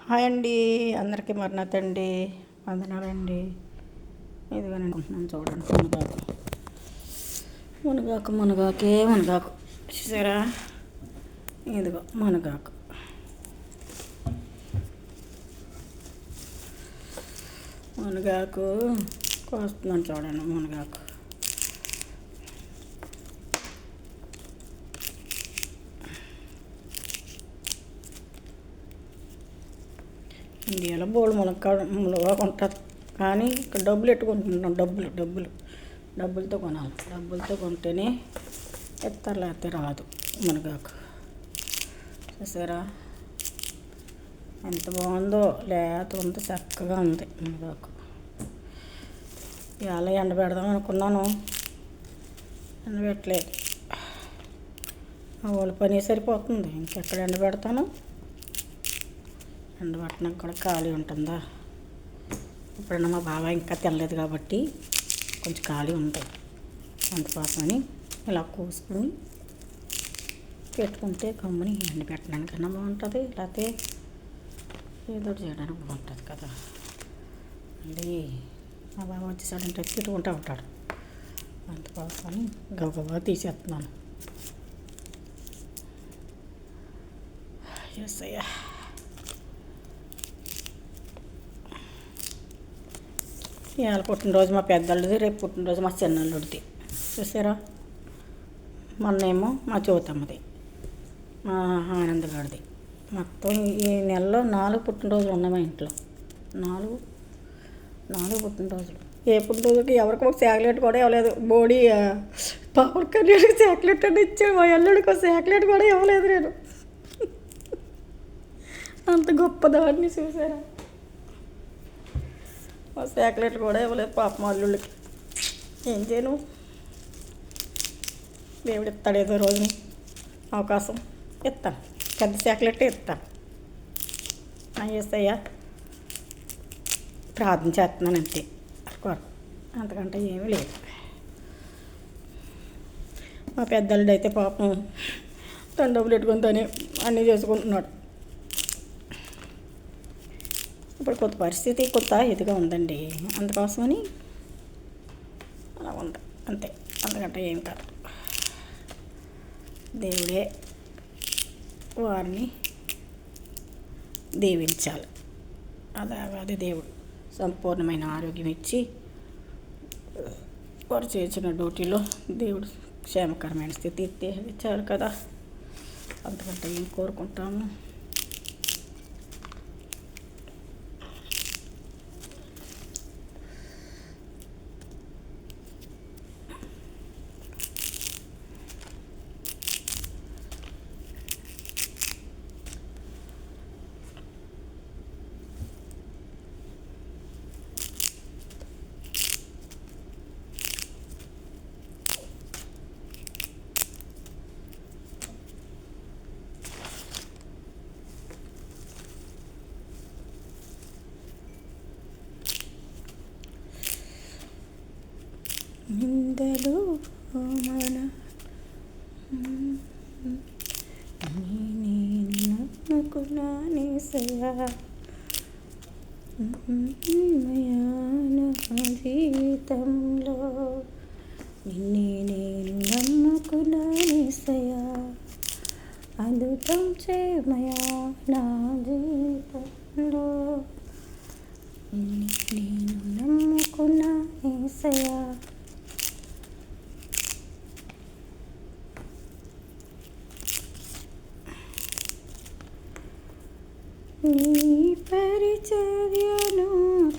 Hi అండి, అందరికీ మరణతండి వందనాలండి. ఇదిగో నేను అనుకుంటున్నాను చూడండి, మునగాకు చూసారా? ఇదిగో మునగాకు కోస్తున్నాను చూడండి. మునగాకు ఇండియాలో బోల్డ్ మునగాకు ఉంటుంది, కానీ ఇక్కడ డబ్బులు ఎట్టుకుంటున్నాం. డబ్బులతో కొనాలి. డబ్బులతో కొంటేనే ఎత్తారు, లేకపోతే రాదు. మునగాకు చూసారా ఎంత బాగుందో, లేత ఉంది, చక్కగా ఉంది మునగాకు. ఇవాళ ఎండబెడదాం అనుకున్నాను, ఎండబెట్టలేదు. వాళ్ళ పని సరిపోతుంది, ఇంకెక్కడ ఎండబెడతాను. ఎండబెట్టడానికి కూడా ఖాళీ ఉంటుందా? ఇప్పుడన్నా మా బాబాయ్ ఇంకా తినలేదు కాబట్టి కొంచెం ఖాళీ ఉంటాయి. అందుకోసమని ఇలా కోసుకుని పెట్టుకుంటే గమ్ముని ఎండ పెట్టడానికన్నా బాగుంటుంది, లేకపోతే ఏదో చేయడానికి బాగుంటుంది కదా. మళ్ళీ మా బాబా వచ్చేసాడంటే తిట్టుకుంటూ ఉంటాడు. అందుకోసమని గబగబా తీసేస్తున్నాను. ఎస్ అయ్యా, ఇవాళ పుట్టినరోజు మా పెద్దోళ్ళది, రేపు పుట్టినరోజు మా చిన్నల్లుడిది. చూసారా? మొన్నేమో మా జ్యోతమ్మది, మా ఆనందగాడిది. మొత్తం ఈ నెలలో 4 పుట్టినరోజులు ఉన్నాయి మా ఇంట్లో. 4 పుట్టినరోజులు. ఏ పుట్టినరోజుకి ఎవరికి ఒక చాక్లెట్ కూడా ఇవ్వలేదు. బోడీ పవన్ కళ్యాణ్కి చాక్లెట్ అని ఇచ్చాడు, మా అల్లుడికి ఒక చాక్లెట్ కూడా ఇవ్వలేదు నేను. అంత గొప్పదాన్ని చూసారా? చాక్లెట్లు కూడా ఇవ్వలేదు పాపం అల్లుళ్ళకి. ఏం చేయను, దేవుడు ఇస్తాడు ఏదో రోజుని అవకాశం. ఇస్తాను, పెద్ద చాక్లెట్టే ఇస్తాను. యేసయ్యా ప్రార్థన చేస్తున్నాను అంతే, అంతకంటే ఏమీ లేదు. మా పెద్దల్లుడు అయితే పాపం తన డబ్బులు పెట్టుకుని తనే అన్నీ చేసుకుంటున్నాడు. ఇప్పుడు కొత్త పరిస్థితి ఇదిగా ఉందండి, అందుకోసమని అలా ఉంది అంతే, అందుకంటే ఏం కాదు. దేవుడే వారిని దీవించాలి. అది దేవుడు సంపూర్ణమైన ఆరోగ్యం ఇచ్చి వారు చేసిన డ్యూటీలో దేవుడు క్షేమకరమైన స్థితి ఇచ్చాడు కదా. అంతకంటే ఏం కోరుకుంటాము. నిందలు మన నమ్ముకున్నానేసయ్యా, జీవితంలో నిన్నే నేను నమ్ముకున్నానేసయ్యా, అద్భుతం చేయమయా నా జీవితంలో, నిన్నే నేను నమ్ముకున్నానేసయ్యా. నీ పరిచర్యను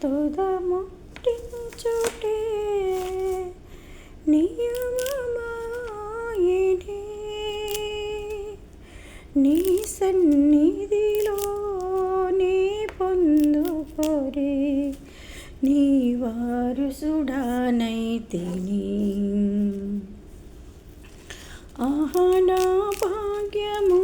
తుదముట్టించుటే నియమమాయనే, నీ సన్నిధిలో నీ పొందుకొరి నీ వారసుడనైతిని. ఆహా నా భాగ్యము,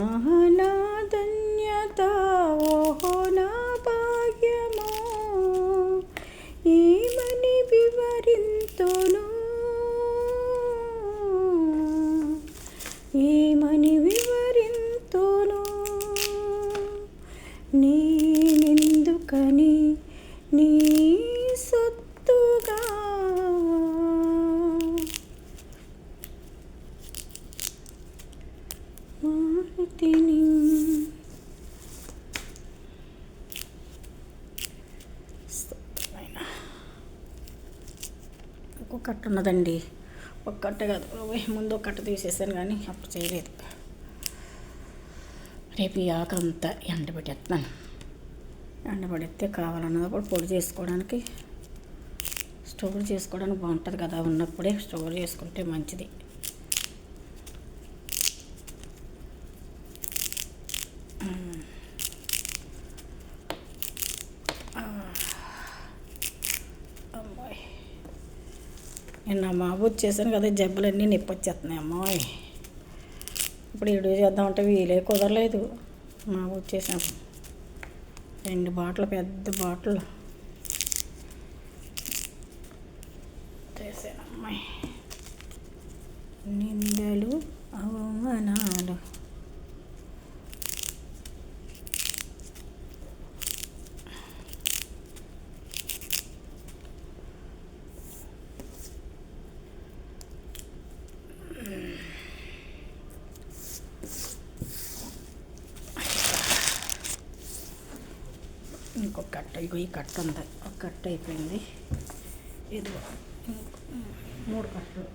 ఆహా నా ధన్యత, ఓహో నా భాగ్యము, ఏమని వివరింతును, ఏమని వివరింతును. నేనెందుకని నీ సొత్తుగా మారితిని. ఇంకో కట్ట ఉన్నదండి. ఒక కట్ట కాదు, ముందు ఒక కట్ట తీసేసాను కానీ అప్పుడు చేయలేదు. రేపు ఈ ఆకంతా ఎండబెట్టేస్తున్నాను. ఎండబెడితే కావాలన్నప్పుడు పొడి చేసుకోవడానికి, స్టోర్ చేసుకోవడానికి బాగుంటుంది కదా. ఉన్నప్పుడే స్టోర్ చేసుకుంటే మంచిది. అమ్మాయి నిన్న మాబూజ్ చేశాను కదా, జబ్బులన్నీ నొప్పి వచ్చేస్తున్నాయి అమ్మాయి. ఇప్పుడు వీడియో చేద్దామంటే వీలే కుదరలేదు. మాబూజ్ చేసాను 2 బాటిల్, పెద్ద బాటిల్ చేశాను అమ్మాయి. నిందలు అవమానాలు ఇంకొక కట్ట, ఇగో ఈ కట్ట ఉంది. ఒక కట్ట అయిపోయింది. ఇది 3 కట్టలు.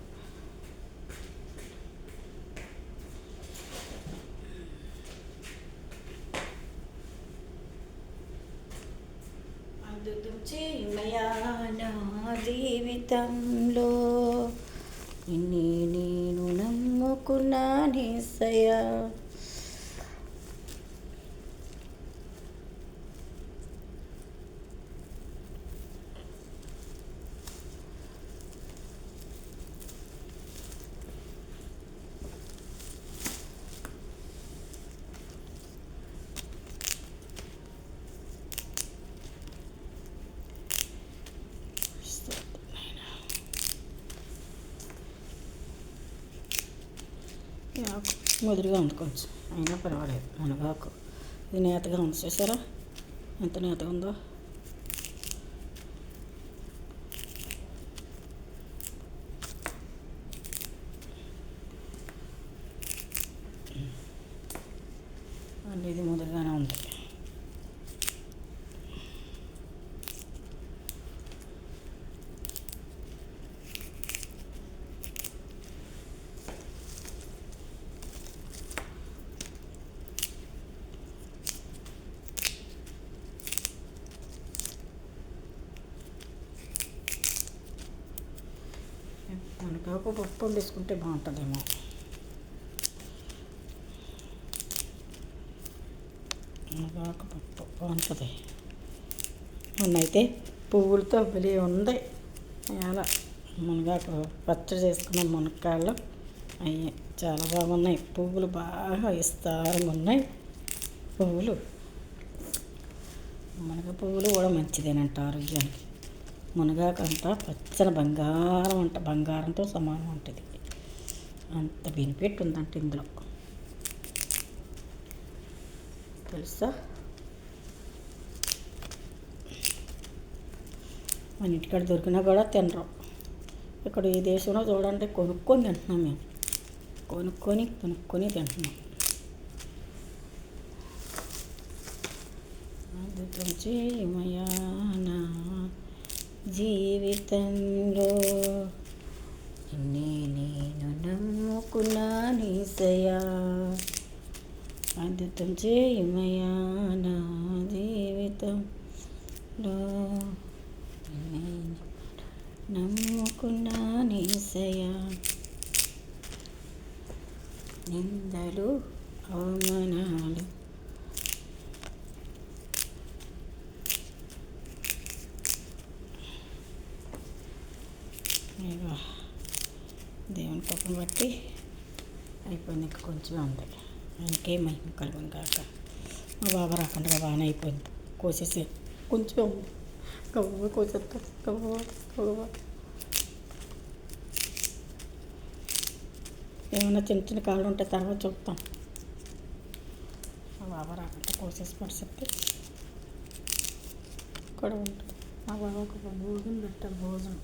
నా జీవితంలో నిన్నే నేను నమ్ముకున్నానేసయ్యా. ఆకు ముదురుగా ఉంది కొంచెం, అయినా పర్వాలేదు. మునగాకు ఇది నేతగా ఉంది, చూసారా ఎంత నేతగా ఉందో. మళ్ళీ ఇది ముదురుగానే ఉంది. మునగాకు పప్పు వండేసుకుంటే బాగుంటుందేమో. మునగాకు పప్పు బాగుంటుంది. మొన్నైతే పువ్వులతో భలే ఉంది. అలా మునగాకు పచ్చడి చేసుకున్న మునక్కాయలు అవి చాలా బాగున్నాయి. పువ్వులు బాగా విస్తారంగా ఉన్నాయి. పువ్వులు, మునగ పువ్వులు కూడా మంచిదేనంట ఆరోగ్యానికి. మునగాకు అంట పచ్చని బంగారం అంట, బంగారంతో సమానం ఉంటుంది. అంత బెనిఫిట్ ఉందంట ఇందులో, తెలుసా. మన ఇంటికాడ దొరికినా కూడా తినరు. ఇక్కడ ఈ దేశంలో చూడండి కొనుక్కొని తింటున్నాం మేము. కొనుక్కొని తింటున్నాం. అద్భుతం చేయమయా నా జీవితంలో నిన్నే నేను నమ్ముకున్నానేసయ్యా. అద్భుతం చేయమయా నా జీవితంలో నిన్నే నమ్ముకున్నానేసయ్యా. నిందలు అవమానాలు దేవుని కోపం బట్టి అయిపోయింది. ఇంకా కొంచెమే ఉంది. ఆయనకే మహిమ కలుగును కాక. మా బాబా రాకుండా బాగానే అయిపోయింది. కోసేసి కొంచెం ఉంది, కవ్వ కోసేస్తా. కవ్వ ఏమైనా చిన్న చిన్న కాళ్ళు ఉంటే తర్వాత చూపుతాం. మా బాబా రాకంటే కోసేసి పరిస్థితి కూడా ఉంటుంది. మా బాబా ఒక భోజనం పెట్టారు, భోజనం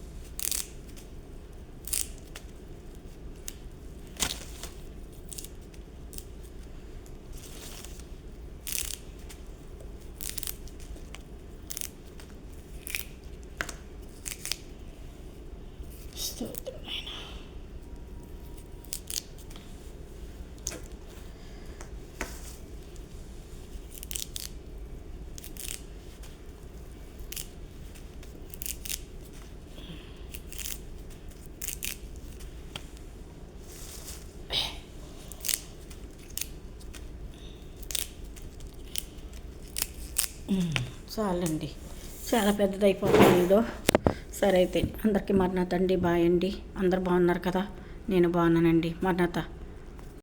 చాలండి, చాలా పెద్దదైపోతుంది వీడియో. సరే అయితే అందరికీ మరణాత అండి, బాయ్ అండి. అందరు బాగున్నారు కదా? నేను బాగున్నానండి. మరణాత.